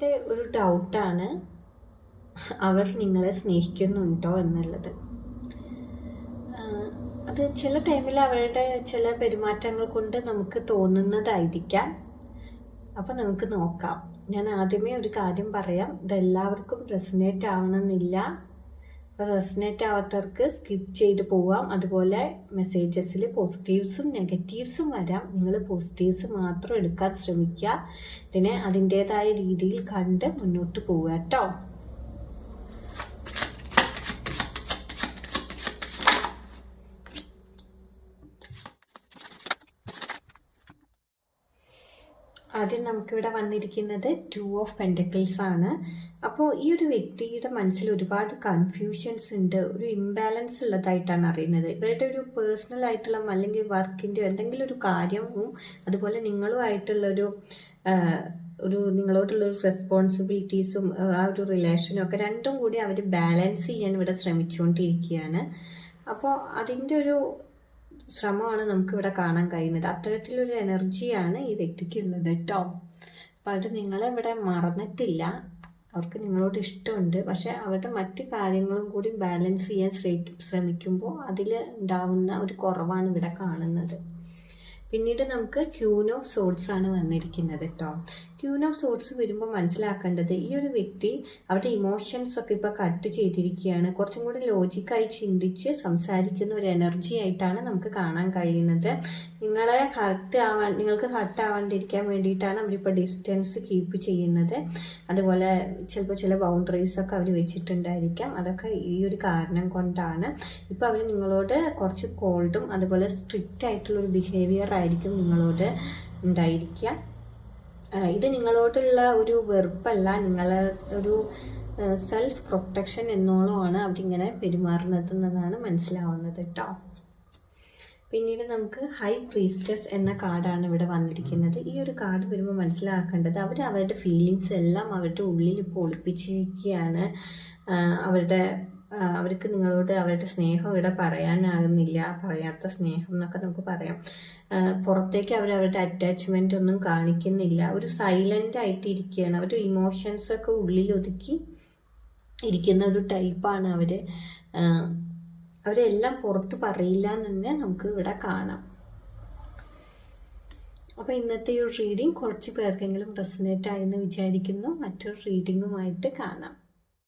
അവരുടെ ഒരു ഡൗട്ടാണ് അവർ നിങ്ങളെ സ്നേഹിക്കുന്നുണ്ടോ എന്നുള്ളത്. അത് ചില ടൈമിൽ അവരുടെ ചില പെരുമാറ്റങ്ങൾ കൊണ്ട് നമുക്ക് തോന്നുന്നതായിരിക്കാം. അപ്പം നമുക്ക് നോക്കാം. ഞാൻ ആദ്യമേ ഒരു കാര്യം പറയാം, ഇതെല്ലാവർക്കും റെസനേറ്റ് ആവണമെന്നില്ല. റെസനേറ്റ് ആവാത്തവർക്ക് സ്കിപ്പ് ചെയ്ത് പോവാം. അതുപോലെ മെസ്സേജസിൽ പോസിറ്റീവ്സും നെഗറ്റീവ്സും വരാം. നിങ്ങൾ പോസിറ്റീവ്സ് മാത്രം എടുക്കാൻ ശ്രമിക്കുക. ഇതിനെ അതിൻ്റേതായ രീതിയിൽ കണ്ട് മുന്നോട്ട് പോവുക കേട്ടോ. ആദ്യം നമുക്കിവിടെ വന്നിരിക്കുന്നത് 2 ഓഫ് പെൻറ്റക്കിൾസ് ആണ്. അപ്പോൾ ഈ ഒരു വ്യക്തിയുടെ മനസ്സിൽ ഒരുപാട് കൺഫ്യൂഷൻസ് ഉണ്ട്, ഒരു ഇംബാലൻസ് ഉള്ളതായിട്ടാണ് അറിയുന്നത്. ഇവരുടെ ഒരു പേഴ്സണൽ ആയിട്ടുള്ള അല്ലെങ്കിൽ വർക്കിൻ്റെ എന്തെങ്കിലും ഒരു കാര്യവും അതുപോലെ നിങ്ങളുമായിട്ടുള്ളൊരു നിങ്ങളോടുള്ളൊരു റെസ്പോൺസിബിലിറ്റീസും ആ ഒരു റിലേഷനും ഒക്കെ രണ്ടും കൂടി അവർ ബാലൻസ് ചെയ്യാൻ ഇവിടെ ശ്രമിച്ചുകൊണ്ടിരിക്കുകയാണ്. അപ്പോൾ അതിൻ്റെ ഒരു ശ്രമമാണ് നമുക്കിവിടെ കാണാൻ കഴിയുന്നത്. അത്തരത്തിലൊരു എനർജിയാണ് ഈ വ്യക്തിക്ക് ഉള്ളത് കേട്ടോ. അപ്പോൾ അവർ നിങ്ങളെ ഇവിടെ മറന്നിട്ടില്ല, അവർക്ക് നിങ്ങളോട് ഇഷ്ടമുണ്ട്. പക്ഷെ അവരുടെ മറ്റ് കാര്യങ്ങളും കൂടി ബാലൻസ് ചെയ്യാൻ ശ്രമിക്കുമ്പോൾ അതിൽ ഉണ്ടാവുന്ന ഒരു കുറവാണ് ഇവിടെ കാണുന്നത്. പിന്നീട് നമുക്ക് ക്യൂൻ ഓഫ് സോർഡ്സ് ആണ് വന്നിരിക്കുന്നത് കേട്ടോ. ക്യൂൻ ഓഫ് സോർഡ്സ് വരുമ്പോൾ മനസ്സിലാക്കേണ്ടത് ഈ ഒരു വ്യക്തി അവരുടെ ഇമോഷൻസ് ഒക്കെ ഇപ്പോൾ കട്ട് ചെയ്തിരിക്കുകയാണ്. കുറച്ചും കൂടി ലോജിക്കായി ചിന്തിച്ച് സംസാരിക്കുന്ന ഒരു എനർജി ആയിട്ടാണ് നമുക്ക് കാണാൻ കഴിയുന്നത്. നിങ്ങൾക്ക് ഹർട്ട് ആവാണ്ടിരിക്കാൻ വേണ്ടിയിട്ടാണ് അവരിപ്പോൾ ഡിസ്റ്റൻസ് കീപ്പ് ചെയ്യുന്നത്. അതുപോലെ ചിലപ്പോൾ ചില ബൗണ്ടറീസൊക്കെ അവർ വെച്ചിട്ടുണ്ടായിരിക്കാം. അതൊക്കെ ഈ ഒരു കാരണം കൊണ്ടാണ് ഇപ്പോൾ അവർ നിങ്ങളോട് കുറച്ച് കോൾഡും അതുപോലെ സ്ട്രിക്റ്റ് ആയിട്ടുള്ളൊരു ബിഹേവിയർ ആയിരിക്കും നിങ്ങളോട് ഉണ്ടായിരിക്കുക. ഇത് നിങ്ങളോടുള്ള ഒരു വെറുപ്പല്ല, നിങ്ങളെ ഒരു സെൽഫ് പ്രൊട്ടക്ഷൻ എന്നോളമാണ് അവരിങ്ങനെ പെരുമാറുന്നത് എന്നതാണ് മനസ്സിലാവുന്നത് കേട്ടോ. പിന്നീട് നമുക്ക് ഹൈ പ്രീസ്റ്റസ് എന്ന കാർഡാണ് ഇവിടെ വന്നിരിക്കുന്നത്. ഈ ഒരു കാർഡ് വരുമ്പോൾ മനസ്സിലാക്കേണ്ടത് അവരുടെ ഫീലിങ്സ് എല്ലാം അവരുടെ ഉള്ളിൽ ഇപ്പോൾ ഒളിപ്പിച്ചിരിക്കുകയാണ്. അവർക്ക് നിങ്ങളോട് അവരുടെ സ്നേഹം ഇവിടെ പറയാനാകുന്നില്ല, പറയാത്ത സ്നേഹം എന്നൊക്കെ നമുക്ക് പറയാം. പുറത്തേക്ക് അവരുടെ അറ്റാച്ച്മെൻ്റ് ഒന്നും കാണിക്കുന്നില്ല, ഒരു സൈലൻ്റ് ആയിട്ട് ഇരിക്കുകയാണ്. അവരുടെ ഇമോഷൻസൊക്കെ ഉള്ളിൽ ഒതുക്കി ഇരിക്കുന്ന ഒരു ടൈപ്പാണ് അവർ. അവരെല്ലാം പുറത്ത് പറയില്ല എന്ന് തന്നെ നമുക്ക് ഇവിടെ കാണാം. അപ്പോൾ ഇന്നത്തെ ഈ ഒരു റീഡിങ് കുറച്ച് പേർക്കെങ്കിലും റെസനേറ്റ് ആയെന്ന് വിചാരിക്കുന്നു. മറ്റൊരു റീഡിങ്ങുമായിട്ട് കാണാം.